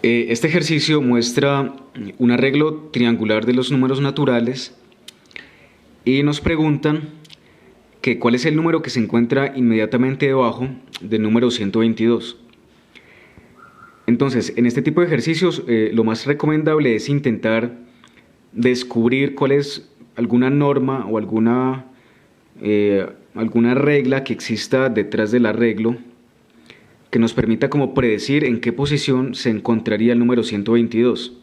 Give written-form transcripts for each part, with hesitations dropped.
Este ejercicio muestra un arreglo triangular de los números naturales y nos preguntan que cuál es el número que se encuentra inmediatamente debajo del número 122. Entonces, en este tipo de ejercicios, lo más recomendable es intentar descubrir cuál es alguna norma o alguna regla que exista detrás del arreglo que nos permita como predecir en qué posición se encontraría el número 122.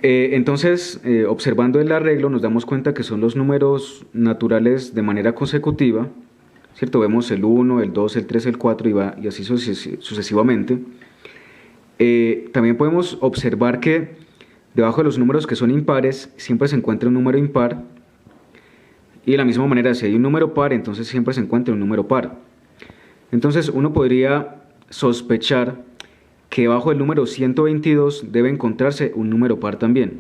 Entonces, observando el arreglo nos damos cuenta que son los números naturales de manera consecutiva, ¿cierto? Vemos el 1, el 2, el 3, el 4 y así sucesivamente. También podemos observar que debajo de los números que son impares siempre se encuentra un número impar, y de la misma manera si hay un número par entonces siempre se encuentra un número par. Entonces uno podría sospechar que bajo el número 122 debe encontrarse un número par también.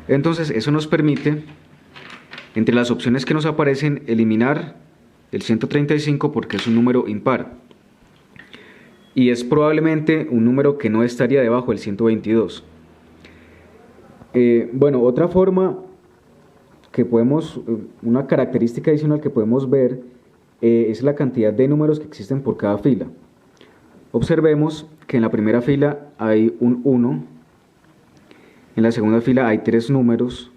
Entonces eso nos permite, entre las opciones que nos aparecen, eliminar el 135 porque es un número impar. Y es probablemente un número que no estaría debajo del 122. Bueno, otra forma que podemos, una característica adicional que podemos ver es la cantidad de números que existen por cada fila. Observemos que en la primera fila hay un 1, en la segunda fila hay 3 números,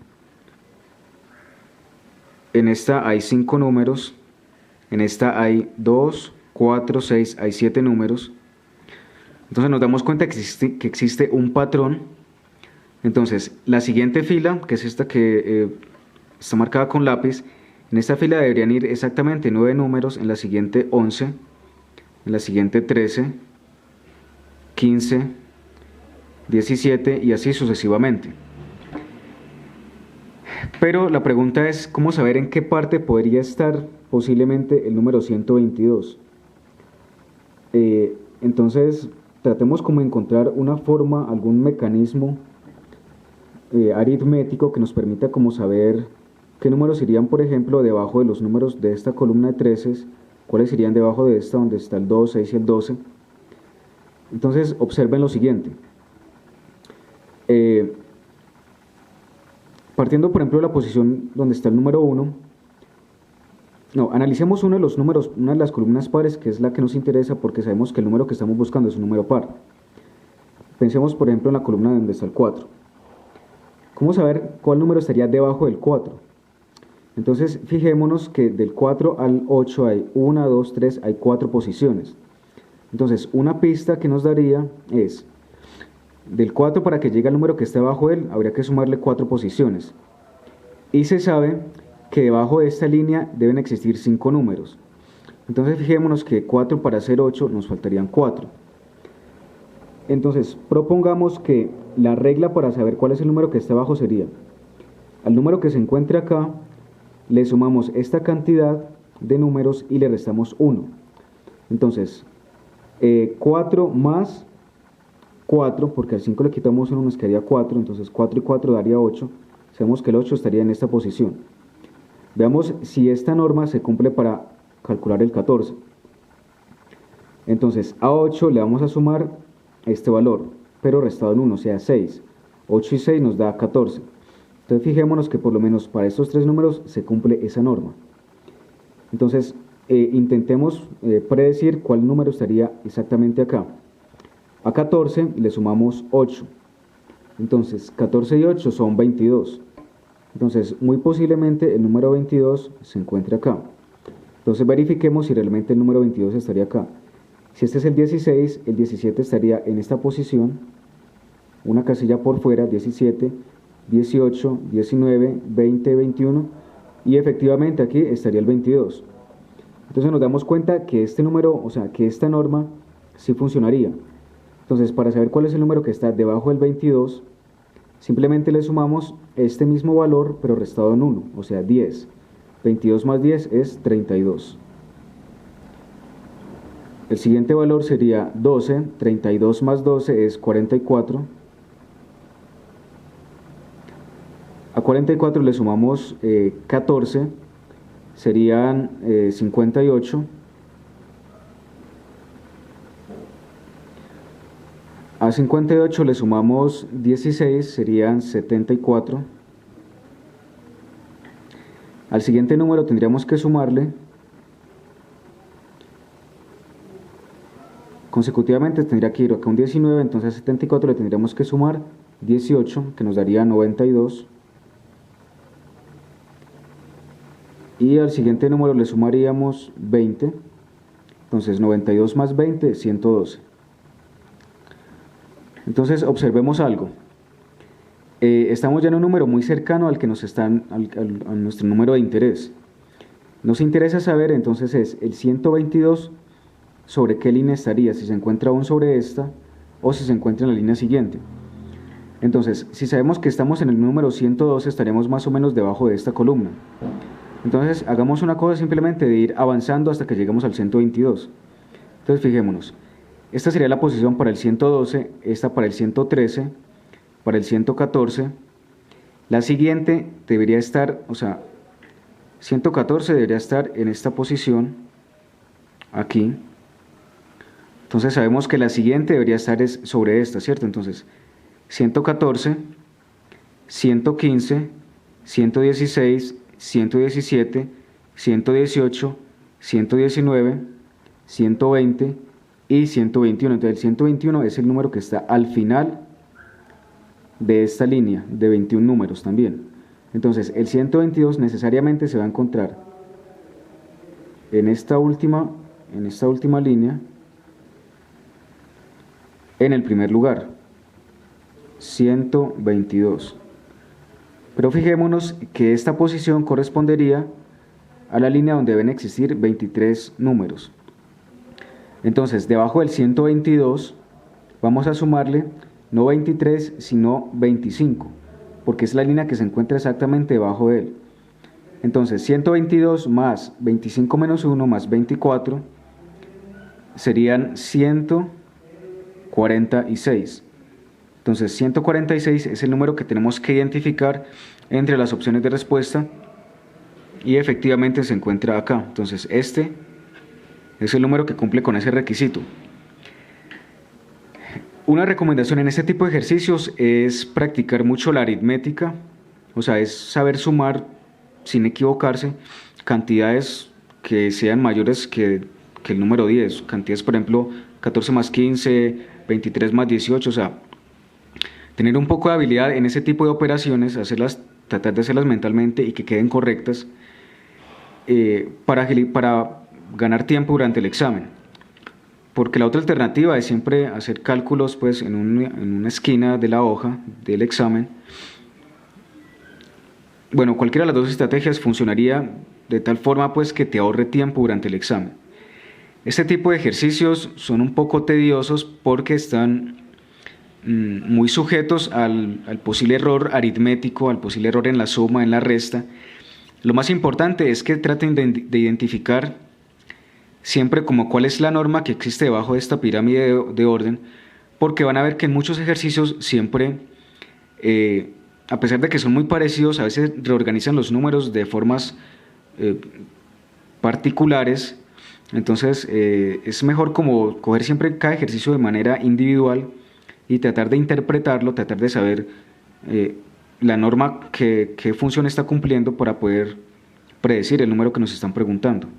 en esta hay 5 números, en esta hay 2, 4, 6, hay 7 números. Entonces nos damos cuenta que existe un patrón. Entonces la siguiente fila, que es esta que está marcada con lápiz, en esta fila deberían ir exactamente 9 números, en la siguiente 11, en la siguiente 13, 15, 17 y así sucesivamente. Pero la pregunta es, ¿cómo saber en qué parte podría estar posiblemente el número 122? Entonces, tratemos como encontrar una forma, algún mecanismo aritmético que nos permita como saber qué números irían, por ejemplo, debajo de los números de esta columna de 13, cuáles irían debajo de esta donde está el 2, 6 y el 12. Entonces observen lo siguiente. Partiendo por ejemplo de la posición donde está el número 1, analicemos uno de los números, una de las columnas pares, que es la que nos interesa porque sabemos que el número que estamos buscando es un número par. Pensemos por ejemplo en la columna donde está el 4. ¿Cómo saber cuál número estaría debajo del 4? Entonces fijémonos que del 4 al 8 hay 1, 2, 3, hay 4 posiciones. Entonces una pista que nos daría es, del 4 para que llegue al número que esté debajo de él, habría que sumarle 4 posiciones. Y se sabe que debajo de esta línea deben existir 5 números. Entonces fijémonos que 4 para hacer 8 nos faltarían 4. Entonces propongamos que la regla para saber cuál es el número que está abajo sería, al número que se encuentre acá, le sumamos esta cantidad de números y le restamos 1. Entonces, 4 más 4, porque al 5 le quitamos 1 nos quedaría 4, entonces 4 y 4 daría 8. Sabemos que el 8 estaría en esta posición. Veamos si esta norma se cumple para calcular el 14. Entonces, a 8 le vamos a sumar este valor, pero restado en 1, o sea 6. 8 y 6 nos da 14. Entonces fijémonos que por lo menos para estos 3 números se cumple esa norma. Entonces intentemos predecir cuál número estaría exactamente acá. A 14 le sumamos 8. Entonces 14 y 8 son 22. Entonces muy posiblemente el número 22 se encuentre acá. Entonces verifiquemos si realmente el número 22 estaría acá. Si este es el 16, el 17 estaría en esta posición, una casilla por fuera, 17, 18, 19, 20, 21 y efectivamente aquí estaría el 22. Entonces nos damos cuenta que este número, o sea, que esta norma sí funcionaría. Entonces para saber cuál es el número que está debajo del 22, simplemente le sumamos este mismo valor pero restado en 1, o sea 10. 22 más 10 es 32. El siguiente valor sería 12, 32 más 12 es 44. A 44 le sumamos 14, serían 58. A 58 le sumamos 16, serían 74. Al siguiente número tendríamos que sumarle, consecutivamente tendría que ir acá un 19, entonces a 74 le tendríamos que sumar 18, que nos daría 92. Y al siguiente número le sumaríamos 20, entonces 92 más 20, 112. Entonces observemos algo. Estamos ya en un número muy cercano al que nos están, a nuestro número de interés. Nos interesa saber entonces es el 122 sobre qué línea estaría, si se encuentra aún sobre esta o si se encuentra en la línea siguiente. Entonces, si sabemos que estamos en el número 112, estaremos más o menos debajo de esta columna. Entonces, hagamos una cosa simplemente de ir avanzando hasta que lleguemos al 122. Entonces, fijémonos. Esta sería la posición para el 112, esta para el 113, para el 114. La siguiente debería estar, 114 debería estar en esta posición, aquí. Entonces sabemos que la siguiente debería estar sobre esta, ¿cierto? Entonces, 114, 115, 116, 117, 118, 119, 120 y 121. Entonces el 121 es el número que está al final de esta línea de 21 números también. Entonces el 122 necesariamente se va a encontrar en esta última línea, en el primer lugar, 122. Pero fijémonos que esta posición correspondería a la línea donde deben existir 23 números. Entonces, debajo del 122 vamos a sumarle no 23, sino 25, porque es la línea que se encuentra exactamente debajo de él. Entonces, 122 más 25 menos 1 más 24 serían 146. Entonces, 146 es el número que tenemos que identificar entre las opciones de respuesta y efectivamente se encuentra acá. Entonces, este es el número que cumple con ese requisito. Una recomendación en este tipo de ejercicios es practicar mucho la aritmética, es saber sumar sin equivocarse cantidades que sean mayores que el número 10, cantidades por ejemplo 14 más 15, 23 más 18, tener un poco de habilidad en ese tipo de operaciones, tratar de hacerlas mentalmente y que queden correctas para ganar tiempo durante el examen. Porque la otra alternativa es siempre hacer cálculos en una esquina de la hoja del examen. Bueno, cualquiera de las dos estrategias funcionaría de tal forma que te ahorre tiempo durante el examen. Este tipo de ejercicios son un poco tediosos porque están muy sujetos al posible error aritmético, al posible error en la suma, en la resta. Lo más importante es que traten de identificar siempre como cuál es la norma que existe debajo de esta pirámide de orden, porque van a ver que en muchos ejercicios siempre, a pesar de que son muy parecidos, a veces reorganizan los números de formas particulares. Entonces es mejor como coger siempre cada ejercicio de manera individual y tratar de interpretarlo, tratar de saber la norma qué función está cumpliendo para poder predecir el número que nos están preguntando.